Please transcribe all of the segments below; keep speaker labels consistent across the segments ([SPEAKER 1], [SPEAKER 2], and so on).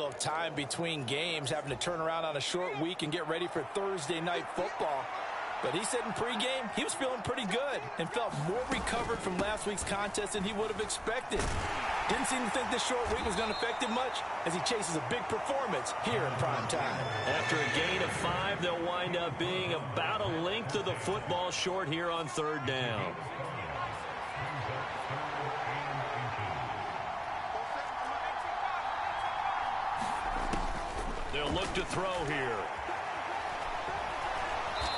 [SPEAKER 1] deal of time between games, having to turn around on a short week and get ready for Thursday night football. But he said in pregame he was feeling pretty good and felt more recovered from last week's contest than he would have expected. Didn't seem to think this short week was going to affect him much as he chases a big performance here in prime time.
[SPEAKER 2] After a gain of 5, they'll wind up being about a length of the football short here on 3rd down. They'll look to throw here.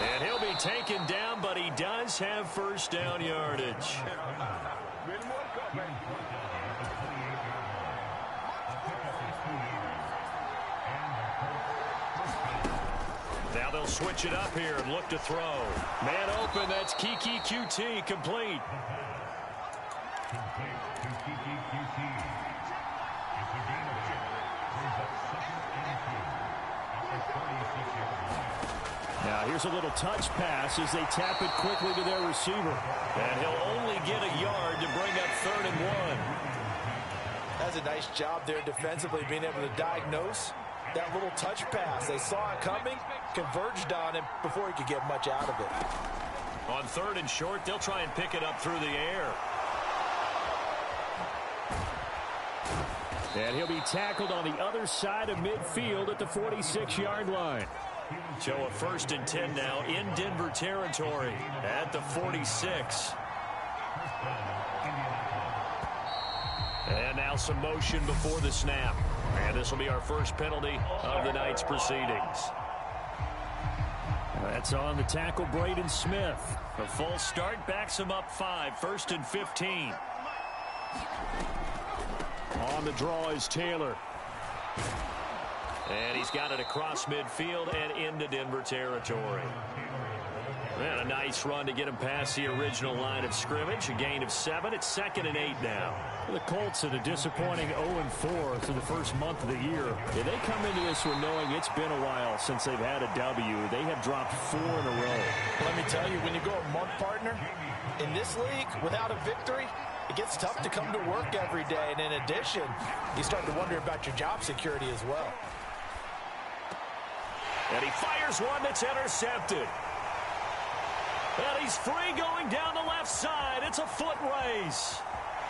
[SPEAKER 2] And he'll be taken down, but he does have first down yardage. Now they'll switch it up here and look to throw. Man open, that's Krazykayy complete. Now here's a little touch pass as they tap it quickly to their receiver. And he'll only get a yard to bring up 3rd and 1.
[SPEAKER 1] That's a nice job there defensively, being able to diagnose that little touch pass. They saw it coming, converged on him before he could get much out of it.
[SPEAKER 2] On 3rd and short, they'll try and pick it up through the air. And he'll be tackled on the other side of midfield at the 46-yard line. So a 1st and 10 now in Denver territory at the 46. And now some motion before the snap. And this will be our first penalty of the night's proceedings. That's on the tackle, Braden Smith. A false start backs him up 5, 1st and 15. On the draw is Taylor. And he's got it across midfield and into Denver territory. And a nice run to get him past the original line of scrimmage. A gain of 7. It's 2nd and 8 now. The Colts at a disappointing 0-4 through the first month of the year. Yeah, they come into this one knowing it's been a while since they've had a W. They have dropped 4 in a row.
[SPEAKER 1] Let me tell you, when you go a month, partner, in this league, without a victory, it gets tough to come to work every day. And in addition, you start to wonder about your job security as well.
[SPEAKER 2] And he fires one that's intercepted. And he's free going down the left side. It's a foot race.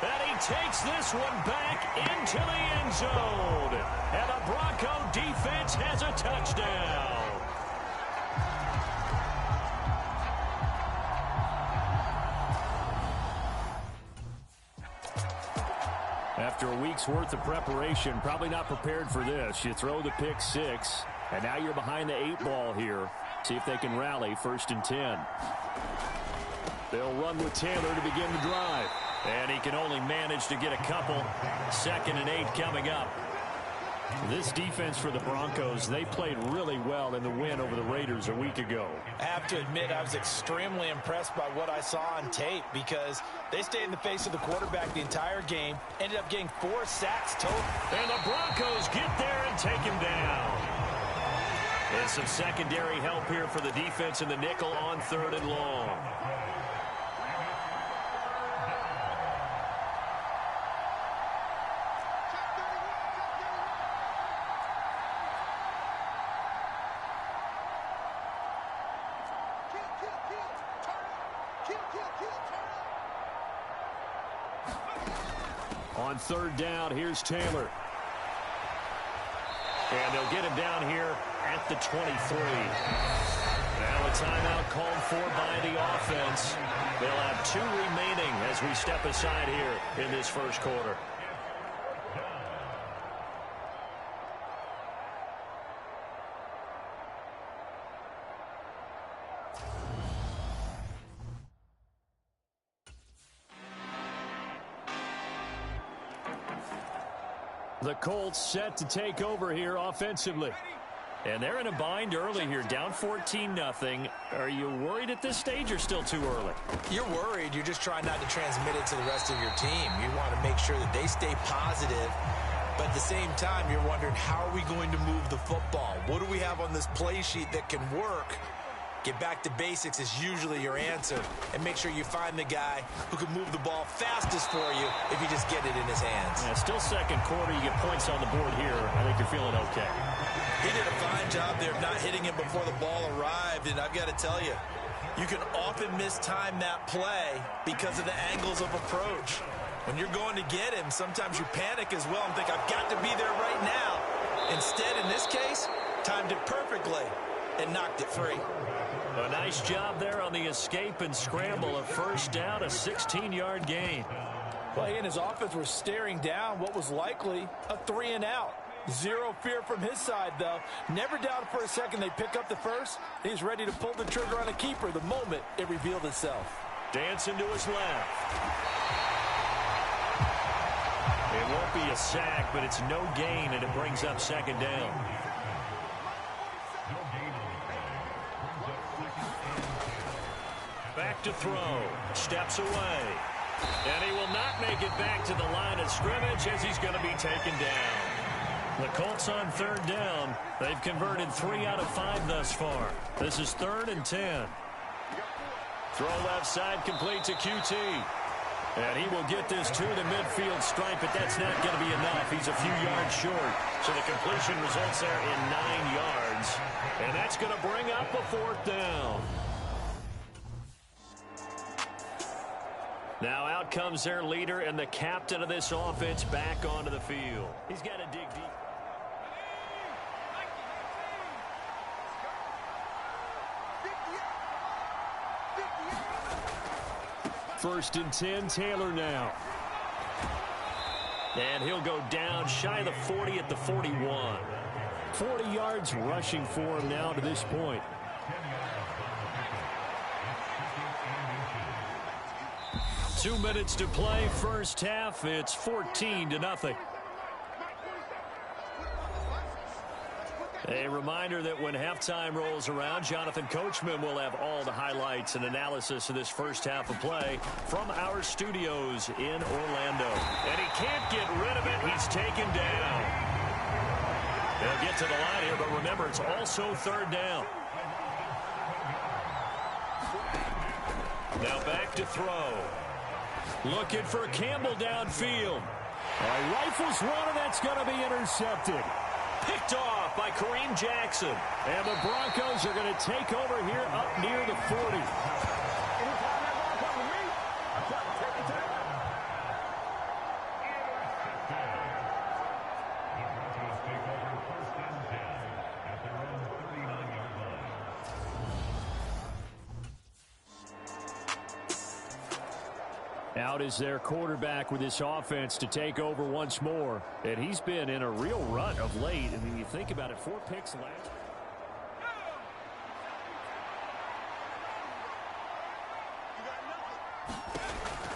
[SPEAKER 2] And he takes this one back into the end zone. And the Bronco defense has a touchdown. After a week's worth of preparation, probably not prepared for this. You throw the pick 6, and now you're behind the 8 ball here. See if they can rally 1st and 10. They'll run with Taylor to begin the drive. And he can only manage to get a couple. 2nd and 8 coming up. This defense for the Broncos, they played really well in the win over the Raiders a week ago.
[SPEAKER 1] I have to admit, I was extremely impressed by what I saw on tape because they stayed in the face of the quarterback the entire game, ended up getting 4 sacks total.
[SPEAKER 2] And the Broncos get there and take him down. And some secondary help here for the defense in the nickel on 3rd and long. On 3rd down, here's Taylor. And they'll get him down here at the 23. Now a timeout called for by the offense. They'll have 2 remaining as we step aside here in this first quarter. The Colts set to take over here offensively. And they're in a bind early here, down 14-0. Are you worried at this stage or still too early?
[SPEAKER 1] You're worried. You're just trying not to transmit it to the rest of your team. You want to make sure that they stay positive. But at the same time, you're wondering, how are we going to move the football? What do we have on this play sheet that can work? Get back to basics is usually your answer. And make sure you find the guy who can move the ball fastest for you if you just get it in his hands.
[SPEAKER 2] Yeah, still second quarter. You get points on the board here. I think you're feeling okay.
[SPEAKER 1] He did a fine job there of not hitting him before the ball arrived. And I've got to tell you, you can often mistime that play because of the angles of approach. When you're going to get him, sometimes you panic as well and think, I've got to be there right now. Instead, in this case, timed it perfectly and knocked it free.
[SPEAKER 2] A nice job there on the escape and scramble. A first down, a 16-yard gain.
[SPEAKER 1] Well, he and his offense were staring down what was likely a 3-and-out. Zero fear from his side, though. Never doubted for a second they pick up the first. He's ready to pull the trigger on a keeper the moment it revealed itself.
[SPEAKER 2] Dancing to his left. It won't be a sack, but it's no gain, and it brings up second down. Back to throw. Steps away. And he will not make it back to the line of scrimmage as he's going to be taken down. The Colts on third down. They've converted 3 out of 5 thus far. This is 3rd and 10. Throw left side complete to QT. And he will get this to the midfield stripe, but that's not going to be enough. He's a few yards short. So the completion results there in 9 yards. And that's going to bring up a 4th down. Now out comes their leader and the captain of this offense back onto the field. He's got to dig deep. First and 10, Taylor now. And he'll go down shy of the 40 at the 41. 40 yards rushing for him now to this point. Two minutes to play, first half. It's 14-0. A reminder that when halftime rolls around, Jonathan Coachman will have all the highlights and analysis of this first half of play from our studios in Orlando. And he can't get rid of it. He's taken down. They'll get to the line here, but remember, it's also 3rd down. Now back to throw. Looking for Campbell downfield. Rifles one, and that's going to be intercepted. Picked off by Kareem Jackson. And the Broncos are going to take over here up near the 40. Out is their quarterback with this offense to take over once more. And he's been in a real rut of late. I mean, you think about it, 4 picks last.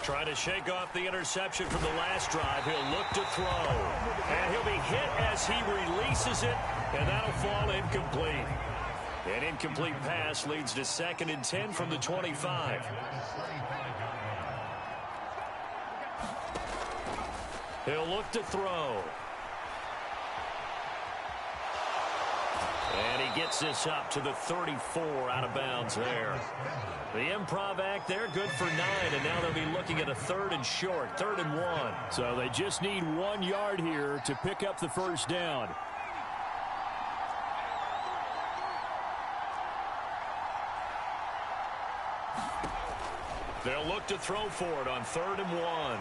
[SPEAKER 2] Trying to shake off the interception from the last drive. He'll look to throw. And he'll be hit as he releases it. And that'll fall incomplete. An incomplete pass leads to 2nd and 10 from the 25. He'll look to throw. And he gets this up to the 34 out of bounds there. The improv act there, good for 9, and now they'll be looking at a 3rd and short, 3rd and 1. So they just need 1 yard here to pick up the first down. They'll look to throw for it on 3rd and 1.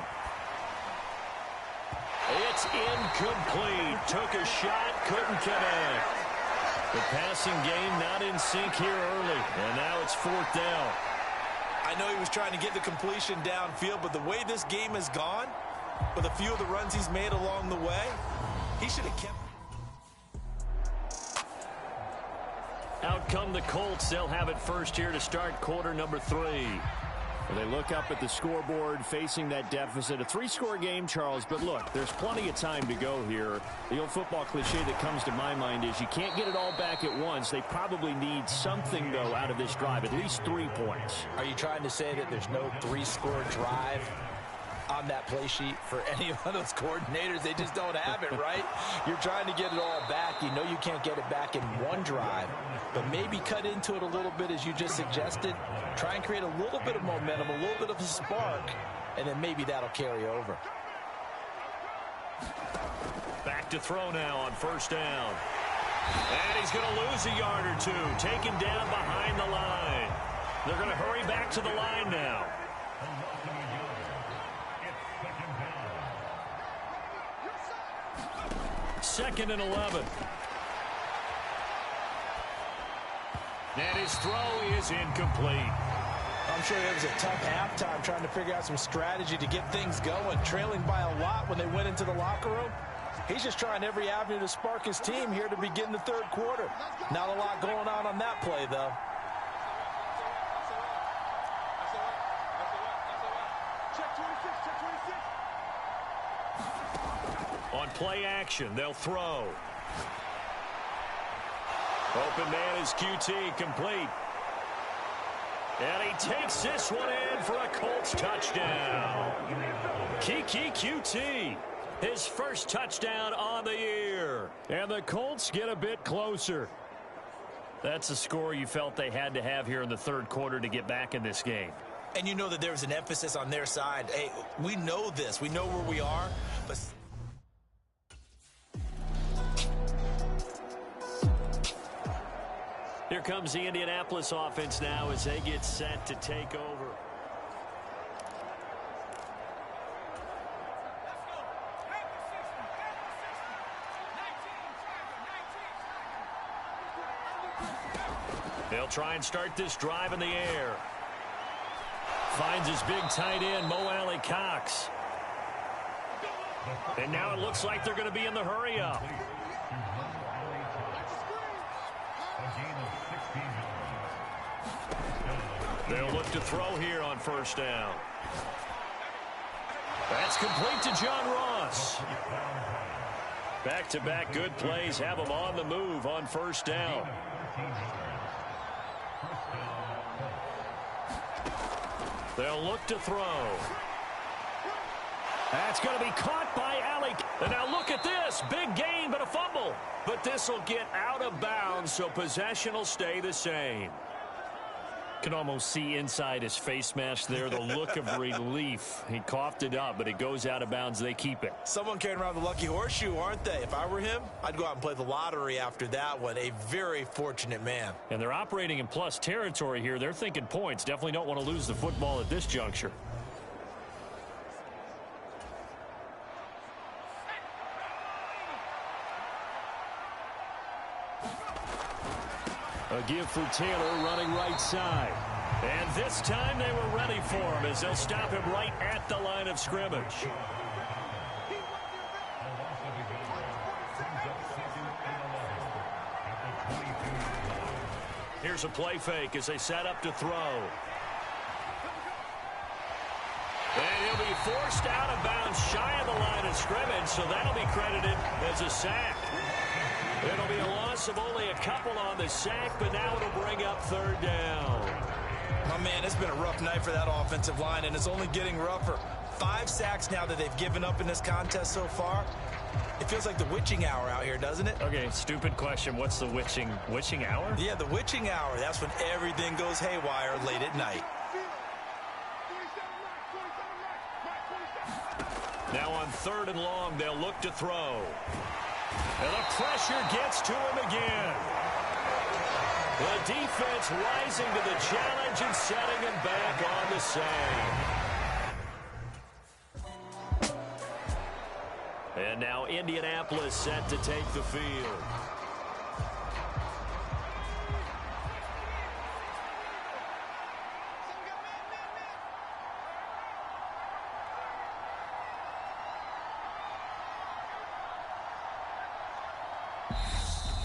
[SPEAKER 2] It's incomplete. Took a shot, couldn't connect. The passing game not in sync here early, and now it's 4th down.
[SPEAKER 1] I know he was trying to get the completion downfield, but the way this game has gone, with a few of the runs he's made along the way, he should have kept.
[SPEAKER 2] Out come the Colts. They'll have it first here to start quarter number 3. They look up at the scoreboard facing that deficit. A 3-score game, Charles, but look, there's plenty of time to go here. The old football cliche that comes to my mind is you can't get it all back at once. They probably need something, though, out of this drive, at least 3 points.
[SPEAKER 1] Are you trying to say that there's no 3-score drive on that play sheet for any of those coordinators? They just don't have it, right? You're trying to get it all back. back. You know you can't get it back in one drive, but maybe cut into it a little bit as you just suggested. Try and create a little bit of momentum, a little bit of a spark, and then maybe that'll carry over.
[SPEAKER 2] Back to throw now on first down. And he's going to lose a yard or two, taken down behind the line. They're going to hurry back to the line now. Second and 11. And his throw is incomplete.
[SPEAKER 1] I'm sure it was a tough halftime trying to figure out some strategy to get things going, trailing by a lot when they went into the locker room. He's just trying every avenue to spark his team here to begin the third quarter. Not a lot going on that play, though.
[SPEAKER 2] On play action, they'll throw. Open man is QT, complete. And he takes this one in for a Colts touchdown. Kiki QT, his first touchdown on the year. And the Colts get a bit closer. That's a score you felt they had to have here in the third quarter to get back in this game.
[SPEAKER 1] And you know that there's an emphasis on their side. Hey, we know this. We know where we are. But
[SPEAKER 2] here comes the Indianapolis offense now as they get set to take over. They'll try and start this drive in the air. Finds his big tight end, Mo Alley Cox. And now it looks like they're going to be in the hurry-up. They'll look to throw here on first down. That's complete to John Ross. Back-to-back good plays have them on the move on first down. They'll look to throw. That's going to be caught by Alley. And now look at this. Big gain, but a fumble. But this will get out of bounds, so possession will stay the same. Can almost see inside his face mask there the look of relief. He coughed it up, but it goes out of bounds. They keep it.
[SPEAKER 1] Someone carrying around the lucky horseshoe, aren't they? If I were him, I'd go out and play the lottery after that one. A very fortunate man.
[SPEAKER 2] And they're operating in plus territory here. They're thinking points. Definitely don't want to lose the football at this juncture. A give for Taylor running right side. And this time they were ready for him as they'll stop him right at the line of scrimmage. Here's a play fake as they set up to throw. And he'll be forced out of bounds shy of the line of scrimmage, so that'll be credited as a sack. It'll be a loss of only a couple on the sack, but now it'll bring up third down.
[SPEAKER 1] Oh, man, it's been a rough night for that offensive line, and it's only getting rougher. 5 sacks now that they've given up in this contest so far. It feels like the witching hour out here, doesn't it?
[SPEAKER 2] Okay, stupid question. What's the witching hour?
[SPEAKER 1] Yeah, the witching hour. That's when everything goes haywire late at night.
[SPEAKER 2] Now on third and long, they'll look to throw. And the pressure gets to him again. The defense rising to the challenge and setting him back on the same. And now Indianapolis set to take the field.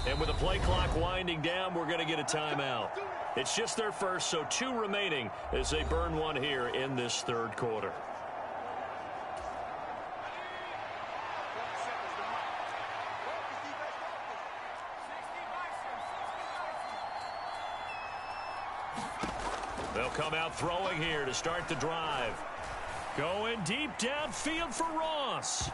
[SPEAKER 2] And with the play clock winding down, we're going to get a timeout. It's just their first, so 2 remaining as they burn one here in this third quarter. They'll come out throwing here to start the drive. Going deep downfield for Ross.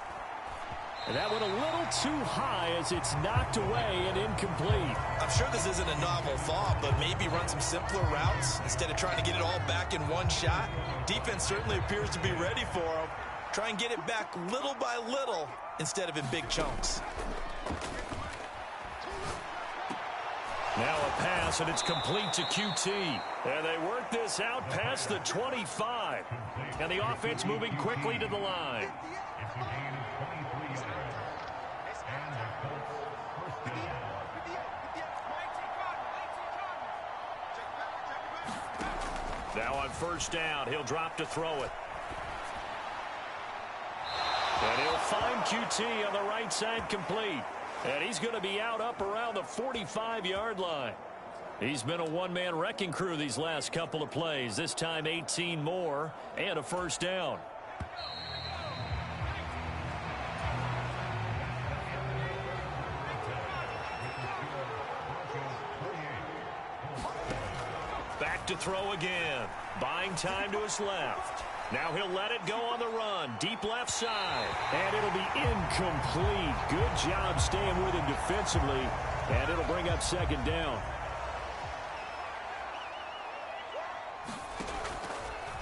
[SPEAKER 2] And that went a little too high as it's knocked away and incomplete.
[SPEAKER 1] I'm sure this isn't a novel thought, but maybe run some simpler routes instead of trying to get it all back in one shot. Defense certainly appears to be ready for him. Try and get it back little by little instead of in big chunks.
[SPEAKER 2] Now a pass, and it's complete to QT. And they work this out past the 25. And the offense moving quickly to the line. Now on first down, he'll drop to throw it. And he'll find QT on the right side complete. And he's going to be out up around the 45-yard line. He's been a one-man wrecking crew these last couple of plays. This time 18 more and a first down. Back to throw again. Buying time to his left. Now he'll let it go on the run. Deep left side. And it'll be incomplete. Good job staying with him defensively. And it'll bring up second down.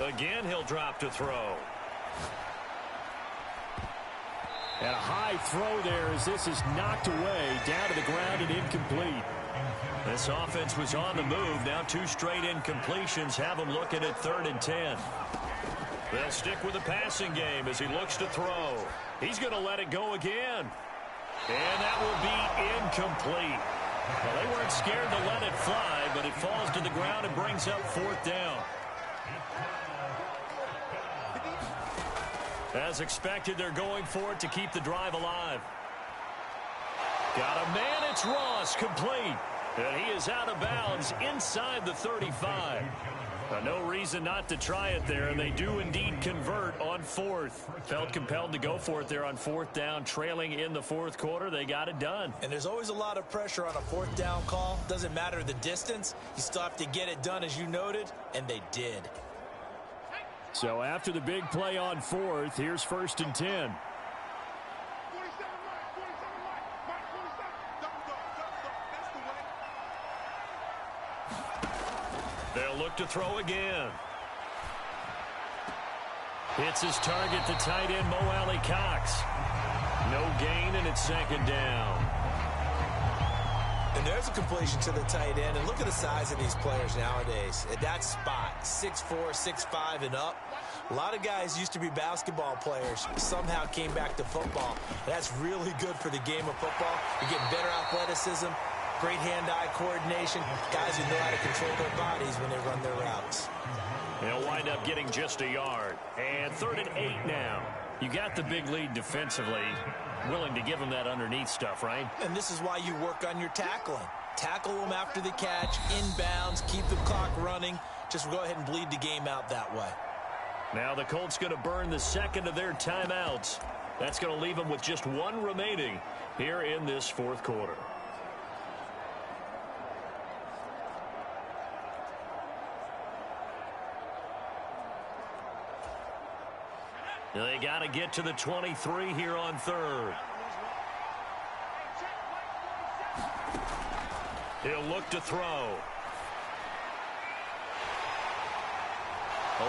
[SPEAKER 2] Again, he'll drop to throw. And a high throw there as this is knocked away. Down to the ground and incomplete. This offense was on the move. Now 2 straight incompletions have them looking at 3rd and 10. They'll stick with the passing game as he looks to throw. He's going to let it go again. And that will be incomplete. Well, they weren't scared to let it fly, but it falls to the ground and brings up 4th down. As expected, they're going for it to keep the drive alive. Got a man, it's Ross, complete. And he is out of bounds inside the 35. No reason not to try it there, and they do indeed convert on 4th. Felt compelled to go for it there on 4th down, trailing in the 4th quarter. They got it done.
[SPEAKER 1] And there's always a lot of pressure on a 4th down call. Doesn't matter the distance. You still have to get it done, as you noted, and they did.
[SPEAKER 2] So after the big play on 4th, here's 1st and 10. They'll look to throw again. Hits his target, the tight end, Mo Alley Cox. No gain, and it's 2nd down.
[SPEAKER 1] And there's a completion to the tight end. And look at the size of these players nowadays. At that spot, 6'4", 6'5", and up. A lot of guys used to be basketball players, somehow came back to football. That's really good for the game of football. You're getting better athleticism, great hand-eye coordination, guys who know how to control their bodies when they run their routes.
[SPEAKER 2] They'll wind up getting just a yard. And 3rd and 8 now. You got the big lead defensively. Willing to give them that underneath stuff, right?
[SPEAKER 1] And this is why you work on your tackling. Tackle them after the catch, inbounds, keep the clock running. Just go ahead and bleed the game out that way.
[SPEAKER 2] Now the Colts going to burn the 2nd of their timeouts. That's going to leave them with just 1 remaining here in this 4th quarter. They got to get to the 23 here on 3rd. He'll look to throw.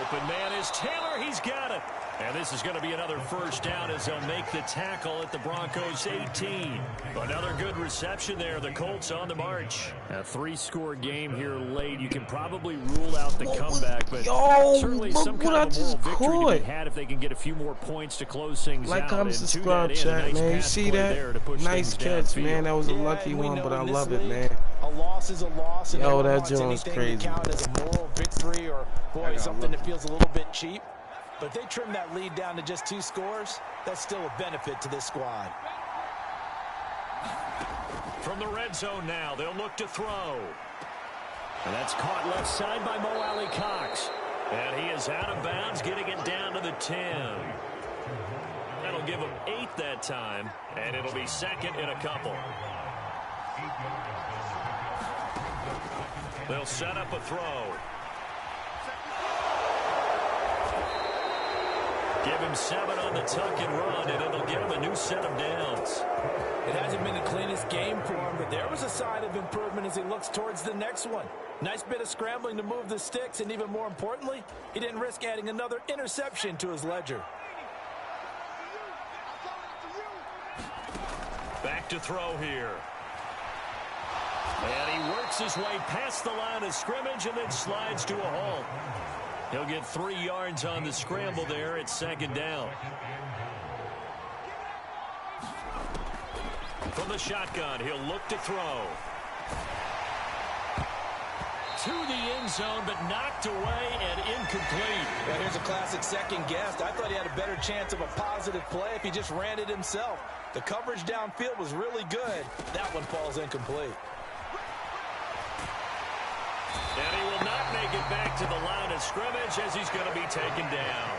[SPEAKER 2] Open man is Taylor. He's got it. And this is going to be another first down as they'll make the tackle at the Broncos 18. Another good reception there. The Colts on the march. A 3-score game here late. You can probably rule out the comeback, but certainly some kind of a moral victory to be had if they can get a few more points to close things out.
[SPEAKER 3] Like, comment, subscribe, chat, man. You see that? Nice catch, man. That was a lucky one, but I love it, man.
[SPEAKER 1] A loss is a loss. And
[SPEAKER 3] yo, that joint's crazy.
[SPEAKER 1] Count as a moral victory or, boy, something that feels a little bit cheap. But if they trim that lead down to just 2 scores, that's still a benefit to this squad.
[SPEAKER 2] From the red zone now, they'll look to throw. And that's caught left side by Mo Alley Cox. And he is out of bounds, getting it down to the 10. That'll give him 8 that time, and it'll be 2nd in a couple. They'll set up a throw. Give him 7 on the tuck and run, and it'll give him a new set of downs.
[SPEAKER 1] It hasn't been the cleanest game for him, but there was a sign of improvement as he looks towards the next one. Nice bit of scrambling to move the sticks, and even more importantly, he didn't risk adding another interception to his ledger.
[SPEAKER 2] Back to throw here. And he works his way past the line of scrimmage and then slides to a halt. He'll get 3 yards on the scramble there at second down. From the shotgun, he'll look to throw. To the end zone, but knocked away and incomplete.
[SPEAKER 1] Well, here's a classic second guess. I thought he had a better chance of a positive play if he just ran it himself. The coverage downfield was really good. That one falls incomplete.
[SPEAKER 2] And he will not make it back to the line of scrimmage as he's going to be taken down.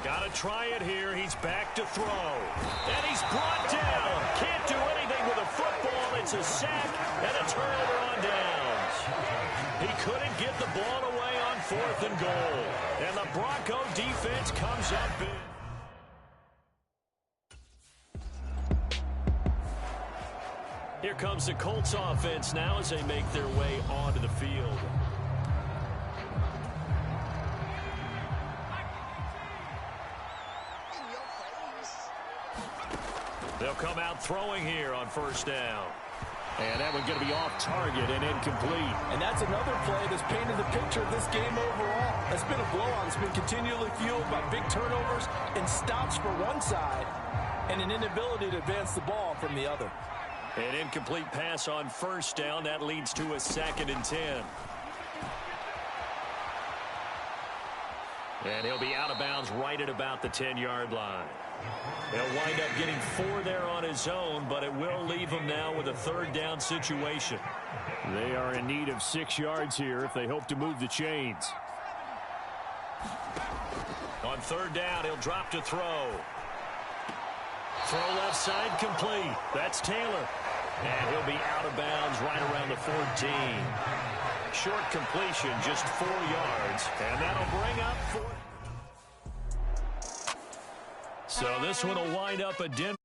[SPEAKER 2] Got to try it here. He's back to throw. And he's brought down. Can't do anything with a football. It's a sack and a turnover on downs. He couldn't get the ball away on 4th and goal. And the Bronco defense comes up big. Here comes the Colts offense now as they make their way onto the field. They'll come out throwing here on 1st down. And that one's going to be off target and incomplete.
[SPEAKER 1] And that's another play that's painted the picture of this game overall. It's been a blowout. It's been continually fueled by big turnovers and stops for one side and an inability to advance the ball from the other.
[SPEAKER 2] An incomplete pass on 1st down. That leads to a 2nd and 10. And he'll be out of bounds right at about the 10-yard line. He'll wind up getting 4 there on his own, but it will leave him now with a 3rd down situation.
[SPEAKER 4] They are in need of 6 yards here if they hope to move the chains.
[SPEAKER 2] On 3rd down, he'll drop to throw. Throw left side complete. That's Taylor. And he'll be out of bounds right around the 14. Short completion, just 4 yards. And that'll bring up 4. So this one will wind up a Denver.